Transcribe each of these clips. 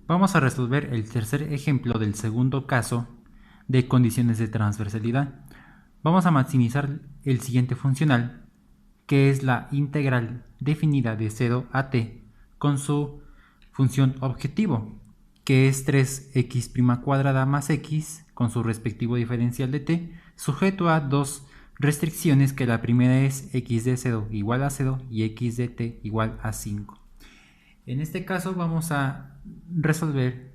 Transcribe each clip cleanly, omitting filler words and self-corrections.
Vamos a resolver el tercer ejemplo del segundo caso de condiciones de transversalidad. Vamos a maximizar el siguiente funcional, que es la integral definida de 0 a t con su función objetivo, que es 3x' más x con su respectivo diferencial de t, sujeto a dos restricciones, que la primera es x de 0 igual a 0 y x de t igual a 5. En este caso vamos a resolver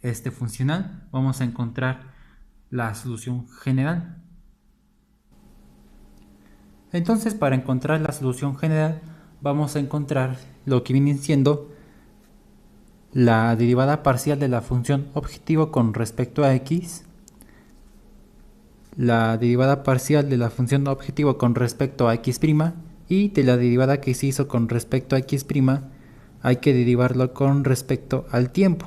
este funcional, vamos a encontrar la solución general. Entonces, para encontrar la solución general vamos a encontrar lo que viene siendo la derivada parcial de la función objetivo con respecto a x, la derivada parcial de la función objetivo con respecto a x', y de la derivada que se hizo con respecto a x' hay que derivarlo con respecto al tiempo.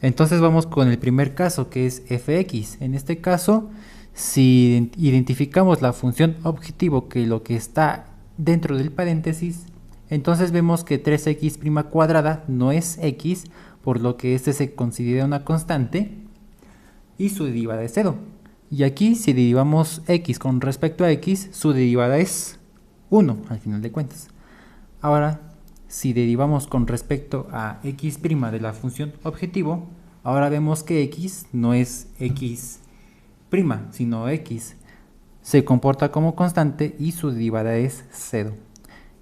Entonces vamos con el primer caso, que es fx. En este caso, si identificamos la función objetivo, que lo que está dentro del paréntesis, entonces vemos que 3x' no es x, por lo que este se considera una constante y su derivada es 0. Y aquí, si derivamos x con respecto a x, su derivada es 1 al final de cuentas. Ahora, si derivamos con respecto a x' de la función objetivo, ahora vemos que x no es x', sino x. Se comporta como constante y su derivada es 0.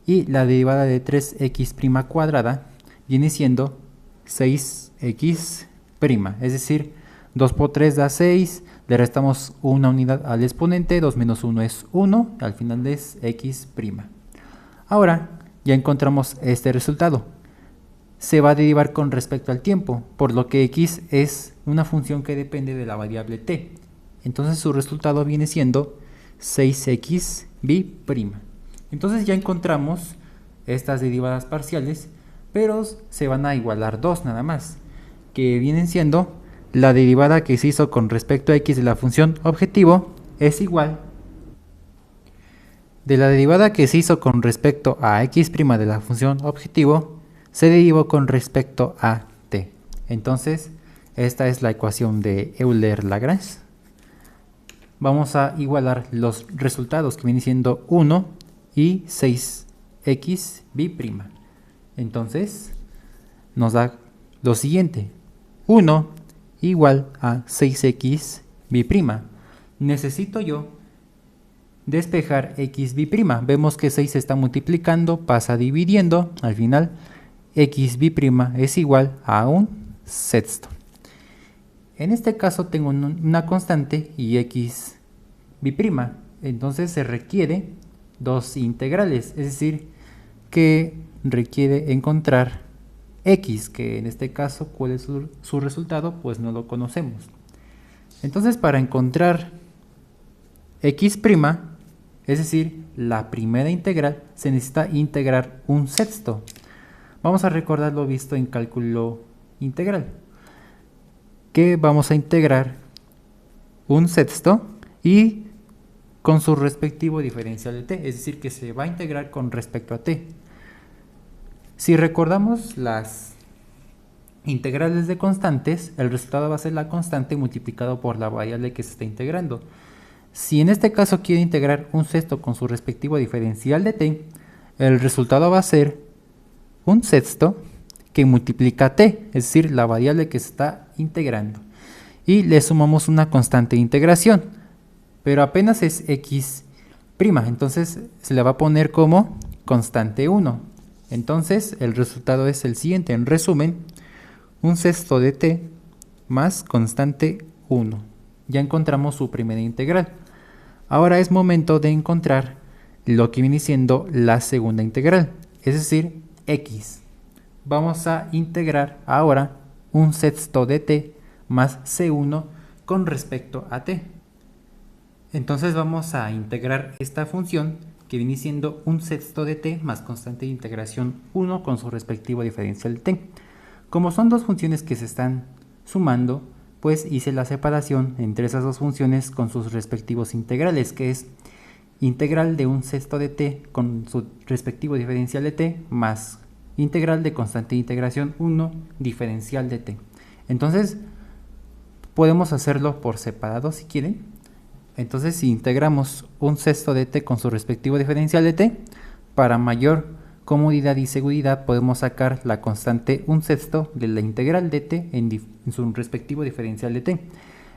Y la derivada de 3x' viene siendo 6x', es decir, 2 por 3 da 6, le restamos una unidad al exponente, 2 menos 1 es 1, al final es x'. Ahora ya encontramos este resultado. Se va a derivar con respecto al tiempo, por lo que x es una función que depende de la variable t. Entonces su resultado viene siendo 6x'. Entonces ya encontramos estas derivadas parciales, pero se van a igualar dos nada más, que vienen siendo la derivada que se hizo con respecto a x de la función objetivo es igual de la derivada que se hizo con respecto a x' de la función objetivo, se derivó con respecto a t. Entonces, esta es la ecuación de Euler-Lagrange. Vamos a igualar los resultados, que vienen siendo 1 y 6x'. Entonces, nos da lo siguiente: 1 igual a 6x'. Necesito yo despejar x'. Vemos que 6 se está multiplicando, pasa dividiendo, al final x' es igual a un sexto. En este caso tengo una constante y x', entonces se requiere dos integrales, es decir, que requiere encontrar x, que en este caso, ¿cuál es su resultado? Pues no lo conocemos. Entonces, para encontrar x', es decir, la primera integral, se necesita integrar un sexto. Vamos a recordar lo visto en cálculo integral, que vamos a integrar un sexto y con su respectivo diferencial de t, es decir, que se va a integrar con respecto a t. Si recordamos las integrales de constantes, el resultado va a ser la constante multiplicado por la variable que se está integrando. Si en este caso quiero integrar un sexto con su respectivo diferencial de t, el resultado va a ser un sexto que multiplica t, es decir, la variable que se está integrando, y le sumamos una constante de integración, pero apenas es x', entonces se le va a poner como constante 1. Entonces el resultado es el siguiente: en resumen, un sexto de t más constante 1. Ya encontramos su primera integral. Ahora es momento de encontrar lo que viene siendo la segunda integral, es decir, x. Vamos a integrar ahora un sexto de t más c1 con respecto a t. Entonces vamos a integrar esta función, que viene siendo un sexto de t más constante de integración 1 con su respectivo diferencial de t. Como son dos funciones que se están sumando, pues hice la separación entre esas dos funciones con sus respectivos integrales, que es integral de un sexto de t con su respectivo diferencial de t más integral de constante de integración 1 diferencial de t. Entonces podemos hacerlo por separado si quieren. Entonces si integramos un sexto de t con su respectivo diferencial de t, para mayor comodidad y seguridad podemos sacar la constante un sexto de la integral de t en su respectivo diferencial de t.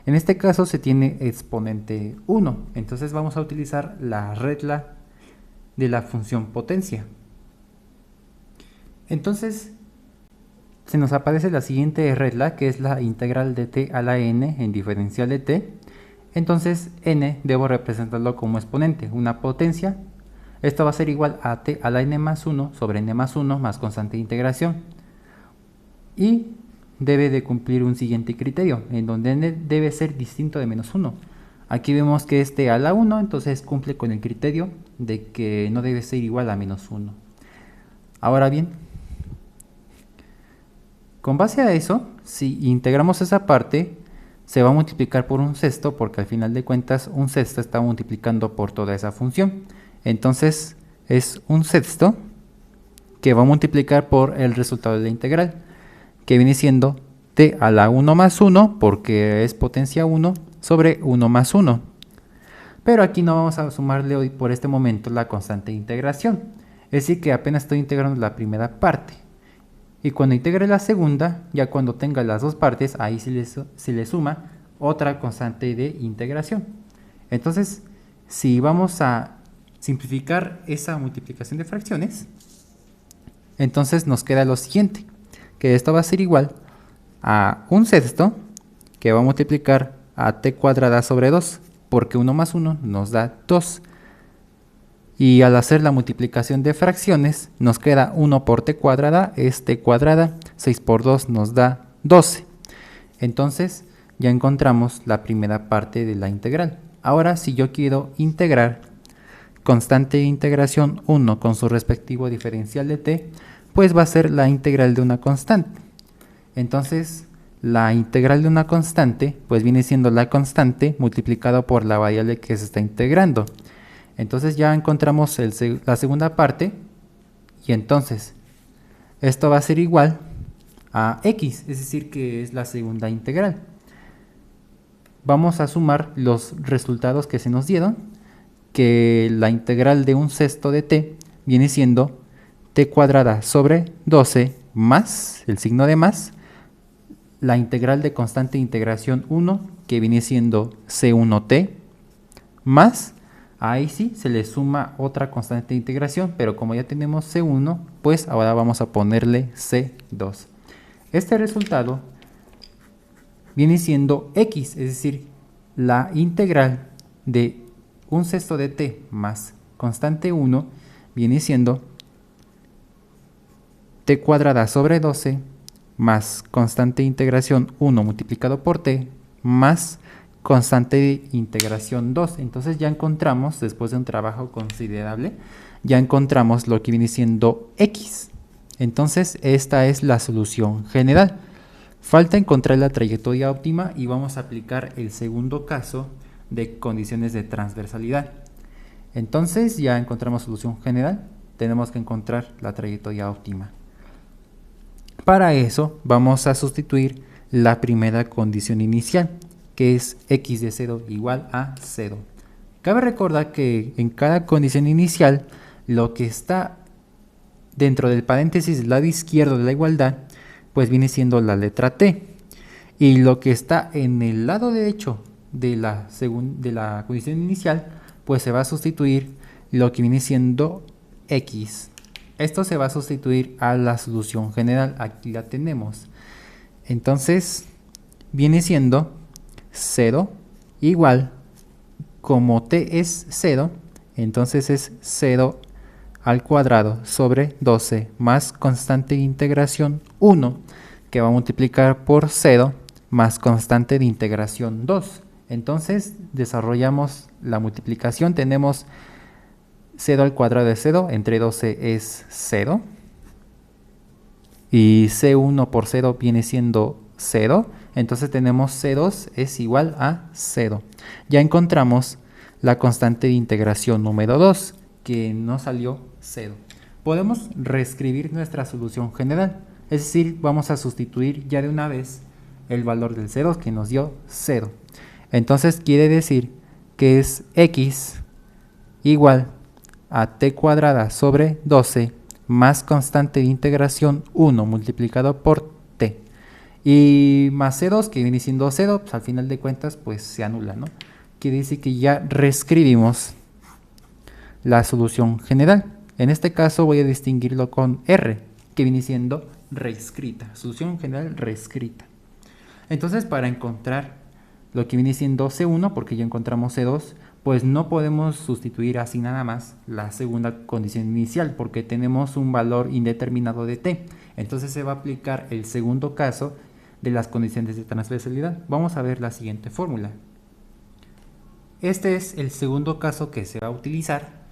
En este caso se tiene exponente 1, entonces vamos a utilizar la regla de la función potencia. Entonces se nos aparece la siguiente regla, que es la integral de t a la n en diferencial de t. Entonces n debo representarlo como exponente, una potencia. Esto va a ser igual a t a la n más 1 sobre n más 1 más constante de integración. Y debe de cumplir un siguiente criterio, en donde n debe ser distinto de menos 1. Aquí vemos que es t a la 1, entonces cumple con el criterio de que no debe ser igual a menos 1. Ahora bien, con base a eso, si integramos esa parte, se va a multiplicar por un sexto, porque al final de cuentas un sexto está multiplicando por toda esa función. Entonces es un sexto que va a multiplicar por el resultado de la integral, que viene siendo t a la 1 más 1, porque es potencia 1, sobre 1 más 1. Pero aquí no vamos a sumarle hoy por este momento la constante de integración. Es decir, que apenas estoy integrando la primera parte. Y cuando integre la segunda, ya cuando tenga las dos partes, ahí se le suma otra constante de integración. Entonces, si vamos a simplificar esa multiplicación de fracciones, entonces nos queda lo siguiente, que esto va a ser igual a un sexto que va a multiplicar a t cuadrada sobre 2, porque 1 más 1 nos da 2. Y al hacer la multiplicación de fracciones, nos queda 1 por t cuadrada, es t cuadrada, 6 por 2 nos da 12. Entonces ya encontramos la primera parte de la integral. Ahora, si yo quiero integrar constante de integración 1 con su respectivo diferencial de t, pues va a ser la integral de una constante. Entonces, la integral de una constante, pues viene siendo la constante multiplicado por la variable que se está integrando. Entonces ya encontramos la segunda parte, y entonces esto va a ser igual a x, es decir, que es la segunda integral. Vamos a sumar los resultados que se nos dieron, que la integral de un sexto de t viene siendo t cuadrada sobre 12 más, el signo de más, la integral de constante de integración 1, que viene siendo c1t, más, ahí sí se le suma otra constante de integración, pero como ya tenemos c1, pues ahora vamos a ponerle c2. Este resultado viene siendo x, es decir, la integral de un sexto de t más constante 1 viene siendo t cuadrada sobre 12 más constante de integración 1 multiplicado por t más constante de integración 2. Entonces ya encontramos, después de un trabajo considerable, ya encontramos lo que viene siendo x. Entonces esta es la solución general. Falta encontrar la trayectoria óptima y vamos a aplicar el segundo caso de condiciones de transversalidad. Entonces ya encontramos solución general, tenemos que encontrar la trayectoria óptima. Para eso vamos a sustituir la primera condición inicial, que es x de 0 igual a 0. Cabe recordar que en cada condición inicial, lo que está dentro del paréntesis del lado izquierdo de la igualdad, pues viene siendo la letra t. Y lo que está en el lado derecho de la condición inicial, pues se va a sustituir lo que viene siendo x. Esto se va a sustituir a la solución general, aquí la tenemos. Entonces viene siendo 0 igual, como t es 0, entonces es 0 al cuadrado sobre 12 más constante de integración 1, que va a multiplicar por 0 más constante de integración 2. Entonces desarrollamos la multiplicación, tenemos 0 al cuadrado de 0, entre 12 es 0, y C1 por 0 viene siendo 0, entonces tenemos C2 es igual a 0. Ya encontramos la constante de integración número 2, que no salió 0. podemos reescribir nuestra solución general. Es decir, vamos a sustituir ya de una vez el valor del C2 que nos dio 0. Entonces quiere decir que es x igual a t cuadrada sobre 12 más constante de integración 1 multiplicado por t. Y más C2 que viene siendo 0, pues al final de cuentas pues se anula, ¿no? Quiere decir que ya reescribimos la solución general. En este caso voy a distinguirlo con R, que viene siendo reescrita, solución general reescrita. Entonces, para encontrar lo que viene siendo C1, porque ya encontramos C2, pues no podemos sustituir así nada más la segunda condición inicial, porque tenemos un valor indeterminado de t. Entonces se va a aplicar el segundo caso de las condiciones de transversalidad. Vamos a ver la siguiente fórmula. Este es el segundo caso que se va a utilizar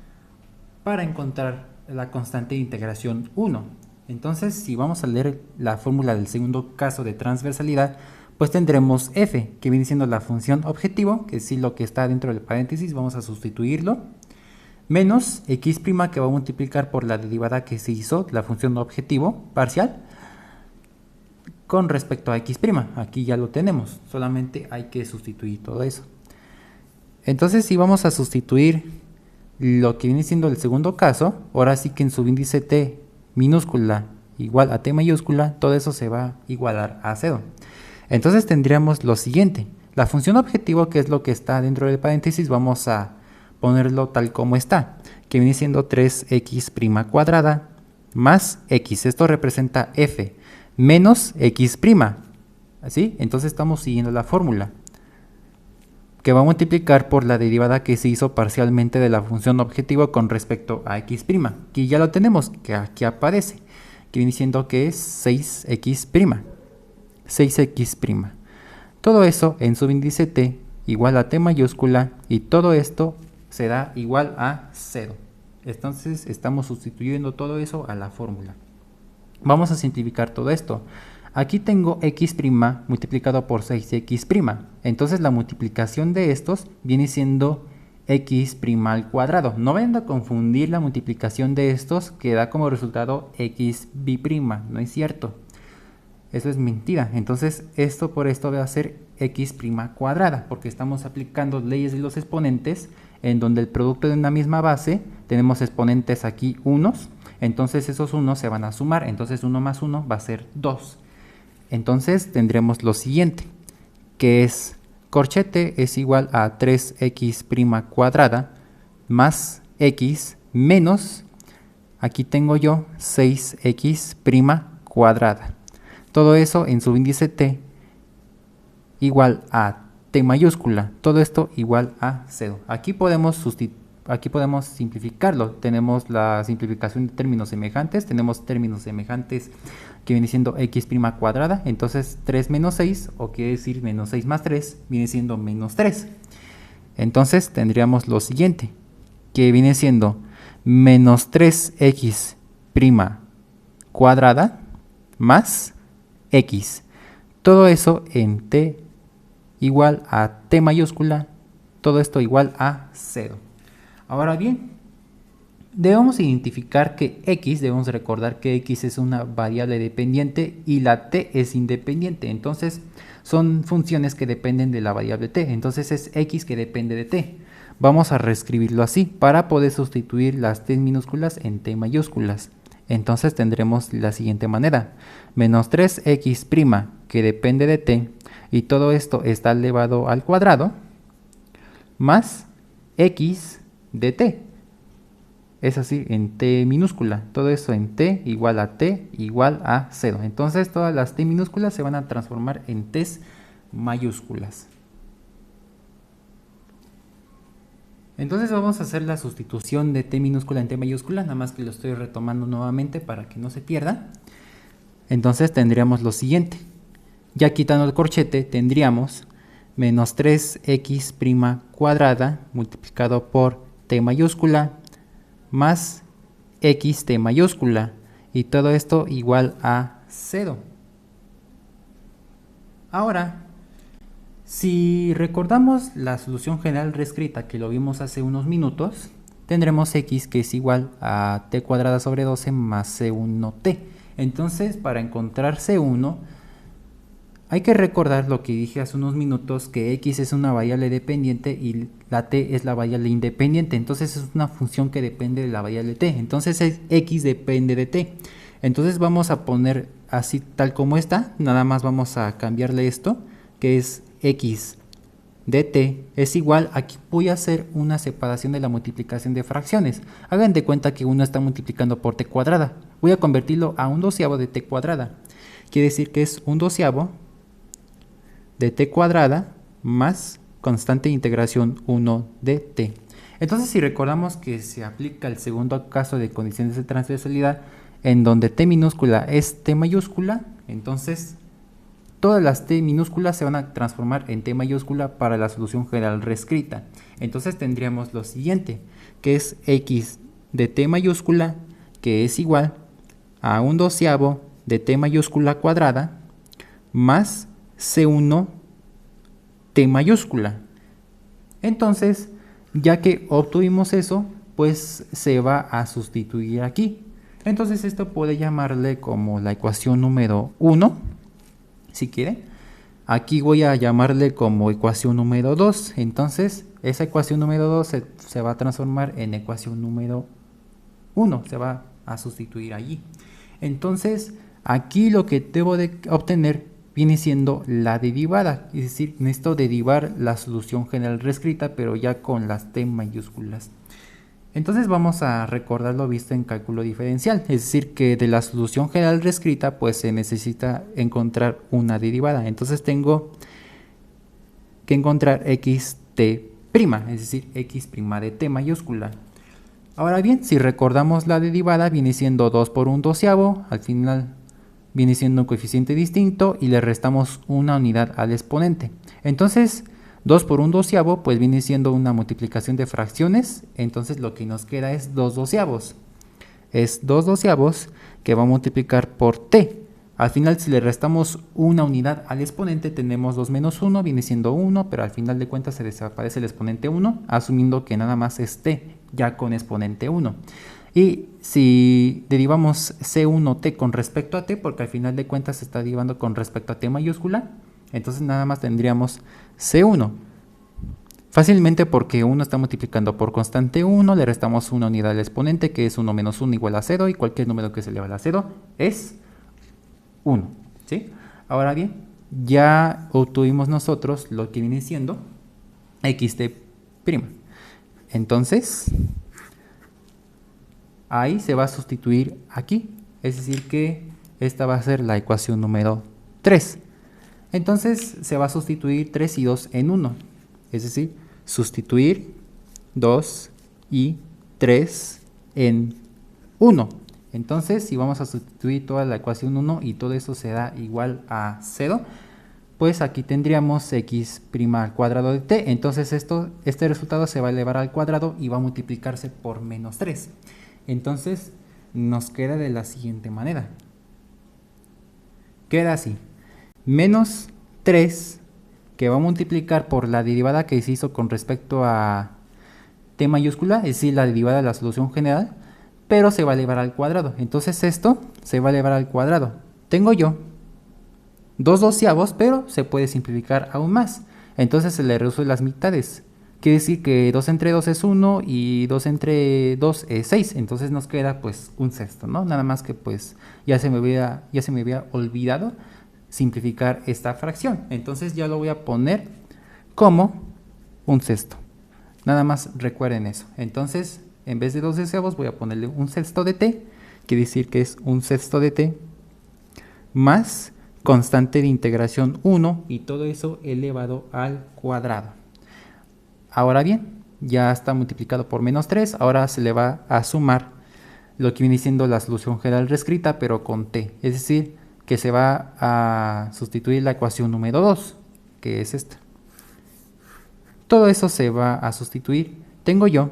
para encontrar la constante de integración 1. Entonces, si vamos a leer la fórmula del segundo caso de transversalidad, pues tendremos f, que viene siendo la función objetivo, que es lo que está dentro del paréntesis, vamos a sustituirlo, menos x' que va a multiplicar por la derivada que se hizo, la función objetivo parcial, con respecto a x'. Aquí ya lo tenemos, solamente hay que sustituir todo eso. Entonces, si vamos a sustituir lo que viene siendo el segundo caso, ahora sí que en subíndice t minúscula igual a t mayúscula, todo eso se va a igualar a 0. Entonces tendríamos lo siguiente, la función objetivo, que es lo que está dentro del paréntesis, vamos a ponerlo tal como está, que viene siendo 3x' cuadrada más x, esto representa f, menos x', ¿así? Entonces estamos siguiendo la fórmula, que va a multiplicar por la derivada que se hizo parcialmente de la función objetivo con respecto a x', que ya lo tenemos, que aquí aparece, que viene siendo que es 6x'. 6x'. Todo eso en subíndice t igual a t mayúscula y todo esto será igual a 0. Entonces estamos sustituyendo todo eso a la fórmula. Vamos a simplificar todo esto. Aquí tengo x' multiplicado por 6x'. Entonces la multiplicación de estos viene siendo x' al cuadrado. No vayan a confundir la multiplicación de estos que da como resultado x b'. No es cierto. Eso es mentira. Entonces esto por esto va a ser x' cuadrada, porque estamos aplicando leyes de los exponentes, en donde el producto de una misma base tenemos exponentes aquí unos, entonces esos unos se van a sumar, entonces 1 más 1 va a ser 2. Entonces tendremos lo siguiente, que es corchete es igual a 3x' cuadrada más x menos, aquí tengo yo 6x' cuadrada. Todo eso en subíndice t igual a t mayúscula, todo esto igual a 0. Aquí podemos simplificarlo, tenemos la simplificación de términos semejantes, tenemos términos semejantes que viene siendo x' cuadrada, entonces 3 menos 6, o quiere decir menos 6 más 3, viene siendo menos 3. Entonces tendríamos lo siguiente, que viene siendo menos 3x' cuadrada más x. Todo eso en t igual a t mayúscula, todo esto igual a 0. Ahora bien, debemos identificar que x, debemos recordar que x es una variable dependiente y la t es independiente, entonces son funciones que dependen de la variable t, entonces es x que depende de t. Vamos a reescribirlo así para poder sustituir las t minúsculas en t mayúsculas. Entonces tendremos la siguiente manera, menos 3x' que depende de t, y todo esto está elevado al cuadrado, más x de t, es así, en t minúscula, todo eso en t igual a 0. Entonces todas las t minúsculas se van a transformar en t mayúsculas. Entonces vamos a hacer la sustitución de t minúscula en t mayúscula, nada más que lo estoy retomando nuevamente para que no se pierda. Entonces tendríamos lo siguiente, ya quitando el corchete tendríamos menos 3x' cuadrada multiplicado por t mayúscula más xt mayúscula, y todo esto igual a 0. Ahora, si recordamos la solución general reescrita que lo vimos hace unos minutos, tendremos x que es igual a t cuadrada sobre 12 más c1t. Entonces, para encontrar c1, hay que recordar lo que dije hace unos minutos, que x es una variable dependiente y la t es la variable independiente. Entonces es una función que depende de la variable t. Entonces x depende de t. Entonces vamos a poner así tal como está. Nada más vamos a cambiarle esto, que es x de t es igual. Aquí voy a hacer una separación de la multiplicación de fracciones. Hagan de cuenta que uno está multiplicando por t cuadrada. Voy a convertirlo a un doceavo de t cuadrada. Quiere decir que es un doceavo de t cuadrada más constante de integración 1 de t. Entonces, si recordamos que se aplica el segundo caso de condiciones de transversalidad, en donde t minúscula es t mayúscula, entonces todas las t minúsculas se van a transformar en t mayúscula para la solución general reescrita. Entonces tendríamos lo siguiente, que es x de t mayúscula, que es igual a un doceavo de t mayúscula cuadrada más c1 t mayúscula. Entonces, ya que obtuvimos eso, pues se va a sustituir aquí. Entonces esto puede llamarle como la ecuación número 1, si quiere. Aquí voy a llamarle como ecuación número 2. Entonces esa ecuación número 2 se va a transformar en ecuación número 1, se va a sustituir allí. Entonces aquí lo que debo de obtener viene siendo la derivada, es decir, necesito derivar la solución general reescrita, pero ya con las t mayúsculas. Entonces vamos a recordar lo visto en cálculo diferencial, es decir, que de la solución general reescrita pues se necesita encontrar una derivada. Entonces tengo que encontrar xt', es decir, x' de t mayúscula. Ahora bien, si recordamos la derivada, viene siendo 2 por un doceavo, al final viene siendo un coeficiente distinto y le restamos una unidad al exponente. Entonces 2 por un doceavo pues viene siendo una multiplicación de fracciones, entonces lo que nos queda es 2 doceavos. Es 2 doceavos que va a multiplicar por t. Al final, si le restamos una unidad al exponente, tenemos 2 menos 1, viene siendo 1, pero al final de cuentas se desaparece el exponente 1, asumiendo que nada más es t, ya con exponente 1. Y si derivamos c1t con respecto a t, porque al final de cuentas se está derivando con respecto a t mayúscula, entonces nada más tendríamos c1. Fácilmente, porque 1 está multiplicando por constante 1, le restamos una unidad al exponente, que es 1 menos 1 igual a 0, y cualquier número que se eleva a 0 es 1. ¿Sí? Ahora bien, ya obtuvimos nosotros lo que viene siendo xt'. Entonces, ahí se va a sustituir aquí, es decir que esta va a ser la ecuación número 3. Entonces se va a sustituir 3 y 2 en 1, es decir, sustituir 2 y 3 en 1. Entonces, si vamos a sustituir toda la ecuación 1 y todo eso se da igual a 0, pues aquí tendríamos x' al cuadrado de t. Entonces este resultado se va a elevar al cuadrado y va a multiplicarse por menos 3. Entonces nos queda de la siguiente manera. Queda así. Menos 3 que va a multiplicar por la derivada que se hizo con respecto a t mayúscula, es decir, la derivada de la solución general, pero se va a elevar al cuadrado. Entonces esto se va a elevar al cuadrado. Tengo yo 2 doceavos, pero se puede simplificar aún más. Entonces se le reduce las mitades. Quiere decir que 2 entre 2 es 1 y 2 entre 2 es 6. Entonces nos queda pues un sexto, ¿no? Nada más que pues ya se me había olvidado simplificar esta fracción. Entonces ya lo voy a poner como un sexto. Nada más recuerden eso. Entonces, en vez de 2 doceavos voy a ponerle un sexto de t. Quiere decir que es un sexto de t más constante de integración 1 y todo eso elevado al cuadrado. Ahora bien, ya está multiplicado por menos 3, ahora se le va a sumar lo que viene siendo la solución general reescrita, pero con t, es decir, que se va a sustituir la ecuación número 2, que es esta. Todo eso se va a sustituir. Tengo yo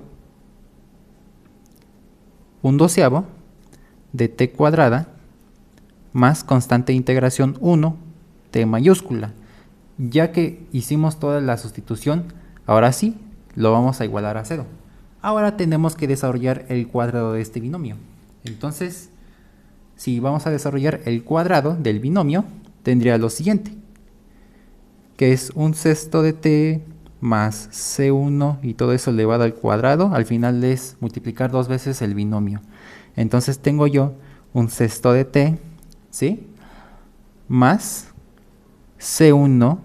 un doceavo de t cuadrada más constante de integración 1, t mayúscula. Ya que hicimos toda la sustitución, ahora sí, lo vamos a igualar a 0. Ahora tenemos que desarrollar el cuadrado de este binomio. Entonces, si vamos a desarrollar el cuadrado del binomio, tendría lo siguiente, que es un sexto de t más c1 y todo eso elevado al cuadrado. Al final es multiplicar dos veces el binomio. Entonces tengo yo un sexto de t, ¿sí?, más c1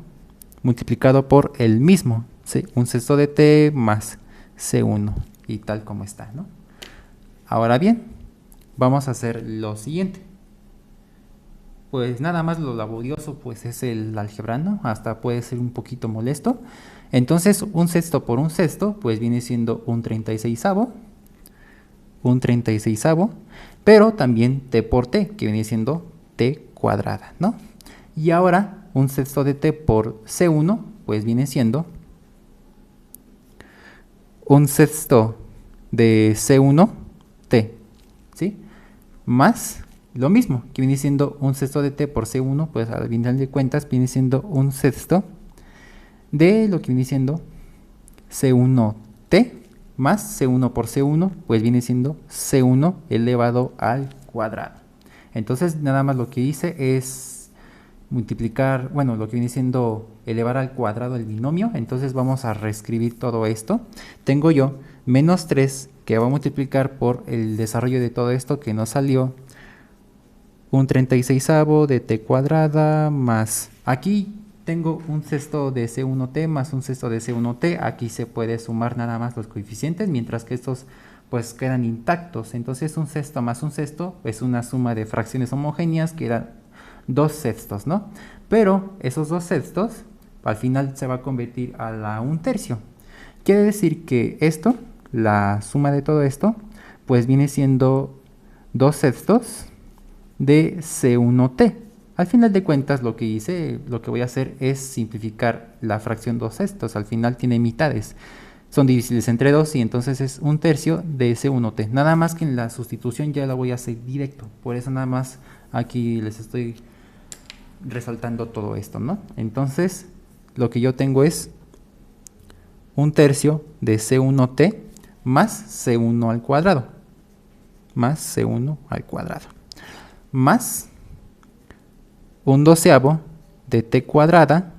multiplicado por el mismo, ¿sí?, un sexto de t más c1 y tal como está, ¿no? Ahora bien, vamos a hacer lo siguiente. Pues nada más lo laborioso pues es el álgebra, ¿no? Hasta puede ser un poquito molesto. Entonces un sexto por un sexto pues viene siendo un 36avo, pero también t por t, que viene siendo t cuadrada, ¿no? Y ahora un sexto de t por c1 pues viene siendo un sexto de c1t, ¿sí?, más lo mismo, que viene siendo un sexto de t por c1, pues al final de cuentas viene siendo un sexto de lo que viene siendo c1t más c1 por c1, pues viene siendo c1 elevado al cuadrado. Entonces nada más lo que hice es multiplicar, bueno, lo que viene siendo elevar al cuadrado el binomio. Entonces vamos a reescribir todo esto. Tengo yo menos 3 que va a multiplicar por el desarrollo de todo esto que nos salió un 36avo de t cuadrada más, aquí tengo un sexto de c1t más un sexto de c1t, aquí se puede sumar nada más los coeficientes, mientras que estos pues quedan intactos. Entonces un sexto más un sexto es una suma de fracciones homogéneas que eran 2 sextos, ¿no? Pero esos 2 sextos al final se va a convertir a la 1/3. Quiere decir que esto, la suma de todo esto, pues viene siendo 2 sextos de c1t. Al final de cuentas lo que hice, lo que voy a hacer es simplificar la fracción 2 sextos. Al final tiene mitades, son divisibles entre 2 y entonces es 1/3 de c1t. Nada más que en la sustitución ya la voy a hacer directo, por eso nada más aquí les estoy resaltando todo esto, ¿no? Entonces lo que yo tengo es 1/3 de c1t más c1 al cuadrado, más c1 al cuadrado, más un doceavo de t cuadrada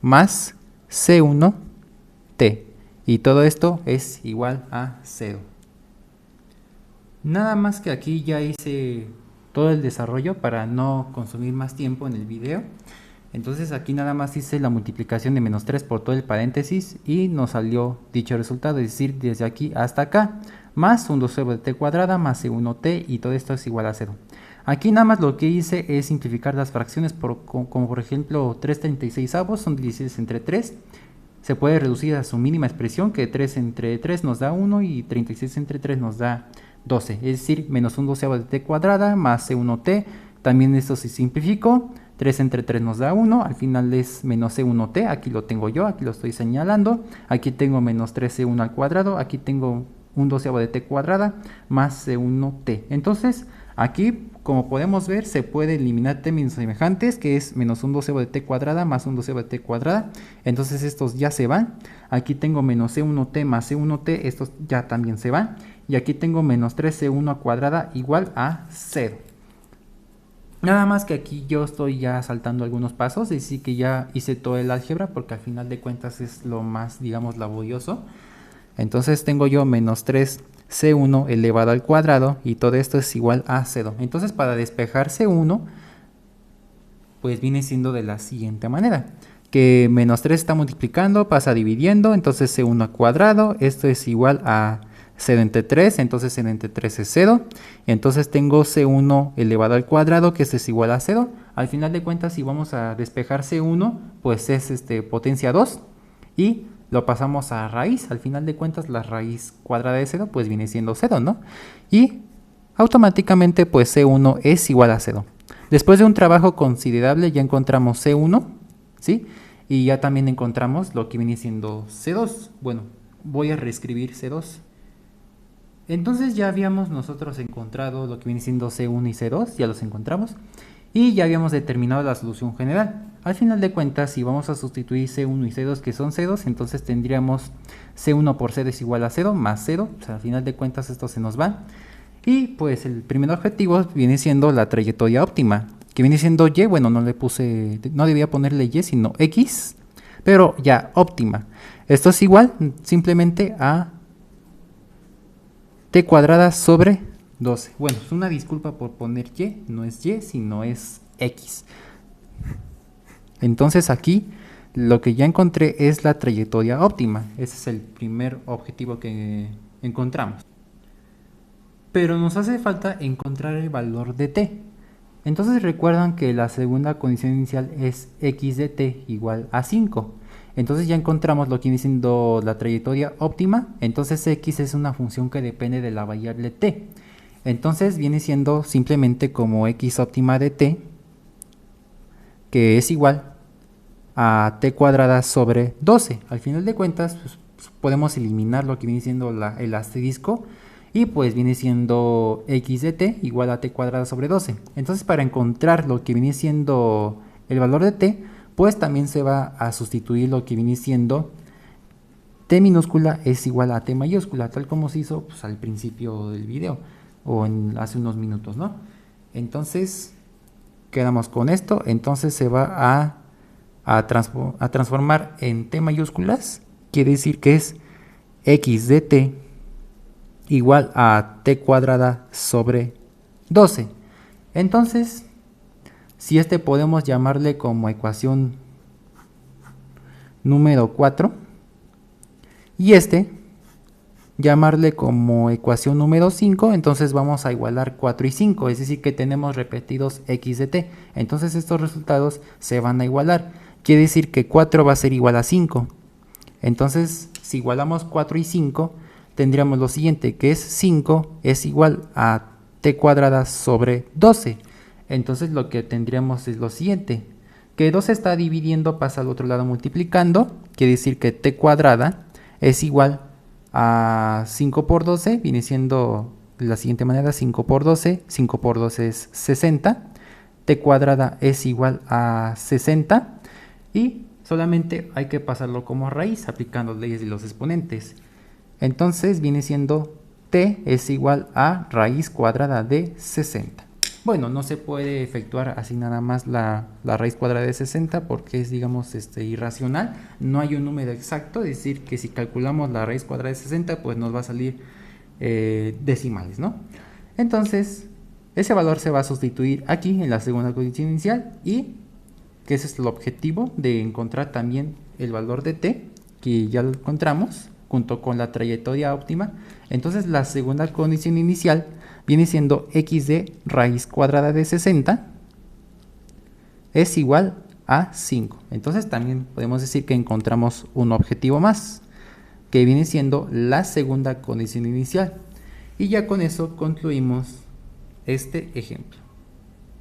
más c1t, y todo esto es igual a 0. Nada más que aquí ya hice todo el desarrollo para no consumir más tiempo en el video. Entonces aquí nada más hice la multiplicación de menos 3 por todo el paréntesis y nos salió dicho resultado, es decir, desde aquí hasta acá, más un doceavo de t cuadrada más c1t, y todo esto es igual a 0. Aquí nada más lo que hice es simplificar las fracciones, como por ejemplo 3/36 son divisibles entre 3. Se puede reducir a su mínima expresión, que 3 entre 3 nos da 1 y 36 entre 3 nos da 12. Es decir, menos un doceavo de t cuadrada más c1t. También esto se simplificó. 3 entre 3 nos da 1. Al final es menos c1t. Aquí lo tengo yo, aquí lo estoy señalando. Aquí tengo menos 3c1 al cuadrado. Aquí tengo un doceavo de t cuadrada más c1t. Entonces, aquí, como podemos ver, se puede eliminar términos semejantes, que es menos un doceavo de t cuadrada más un doceavo de t cuadrada. Entonces estos ya se van. Aquí tengo menos c1t más c1t, estos ya también se van. Y aquí tengo menos 3c1 cuadrada igual a 0. Nada más que aquí yo estoy ya saltando algunos pasos, es decir que ya hice todo el álgebra, porque al final de cuentas es lo más, digamos, laborioso. Entonces tengo yo menos 3c1 elevado al cuadrado y todo esto es igual a 0. Entonces para despejar c1 pues viene siendo de la siguiente manera, que menos 3 está multiplicando, pasa dividiendo, entonces c1 al cuadrado, esto es igual a 0 entre 3, entonces 0 entre 3 es 0, entonces tengo c1 elevado al cuadrado, que esto es igual a 0. Al final de cuentas, si vamos a despejar c1, pues es potencia 2 y lo pasamos a raíz. Al final de cuentas, la raíz cuadrada de 0 pues viene siendo 0, ¿no? Y automáticamente pues c1 es igual a 0. Después de un trabajo considerable ya encontramos c1, ¿sí? Y ya también encontramos lo que viene siendo c2. Bueno, voy a reescribir c2. Entonces ya habíamos nosotros encontrado lo que viene siendo c1 y c2, ya los encontramos. Y ya habíamos determinado la solución general. Al final de cuentas, si vamos a sustituir C1 y C2 que son ceros, entonces tendríamos C1 por 0 es igual a 0 más 0. O sea, al final de cuentas esto se nos va. Y pues el primer objetivo viene siendo la trayectoria óptima, que viene siendo Y. Bueno, no debía ponerle Y, sino X, pero ya óptima. Esto es igual simplemente a T cuadrada sobre 12. Bueno, es una disculpa por poner Y, no es Y, sino es X. Entonces aquí lo que ya encontré es la trayectoria óptima. Ese es el primer objetivo que encontramos. Pero nos hace falta encontrar el valor de t. Entonces recuerdan que la segunda condición inicial es x de t igual a 5. Entonces ya encontramos lo que viene siendo la trayectoria óptima. Entonces x es una función que depende de la variable t. Entonces viene siendo simplemente como x óptima de t, que es igual a t cuadrada sobre 12. Al final de cuentas, pues, podemos eliminar lo que viene siendo el asterisco, y pues viene siendo x de t igual a t cuadrada sobre 12. Entonces para encontrar lo que viene siendo el valor de t, pues también se va a sustituir lo que viene siendo t minúscula es igual a t mayúscula, tal como se hizo pues, al principio del video o hace unos minutos, ¿no? Entonces quedamos con esto. Entonces se va a transformar en t mayúsculas, quiere decir que es x de t igual a t cuadrada sobre 12. Entonces, si este podemos llamarle como ecuación número 4 y este llamarle como ecuación número 5, entonces vamos a igualar 4 y 5, es decir que tenemos repetidos x de t. Entonces estos resultados se van a igualar, quiere decir que 4 va a ser igual a 5. Entonces si igualamos 4 y 5, tendríamos lo siguiente, que es 5 es igual a t cuadrada sobre 12. Entonces lo que tendríamos es lo siguiente, que 2 está dividiendo, pasa al otro lado multiplicando, quiere decir que t cuadrada es igual a 5 por 12, viene siendo de la siguiente manera, 5 por 12, 5 por 12 es 60, t cuadrada es igual a 60 y solamente hay que pasarlo como raíz aplicando las leyes de los exponentes. Entonces viene siendo t es igual a raíz cuadrada de 60. Bueno, no se puede efectuar así nada más la raíz cuadrada de 60 porque es, digamos, irracional. No hay un número exacto, es decir, que si calculamos la raíz cuadrada de 60, pues nos va a salir decimales, ¿no? Entonces, ese valor se va a sustituir aquí en la segunda condición inicial y que ese es el objetivo de encontrar también el valor de t, que ya lo encontramos junto con la trayectoria óptima. Entonces la segunda condición inicial viene siendo x de raíz cuadrada de 60 es igual a 5. Entonces también podemos decir que encontramos un objetivo más, que viene siendo la segunda condición inicial. Y ya con eso concluimos este ejemplo.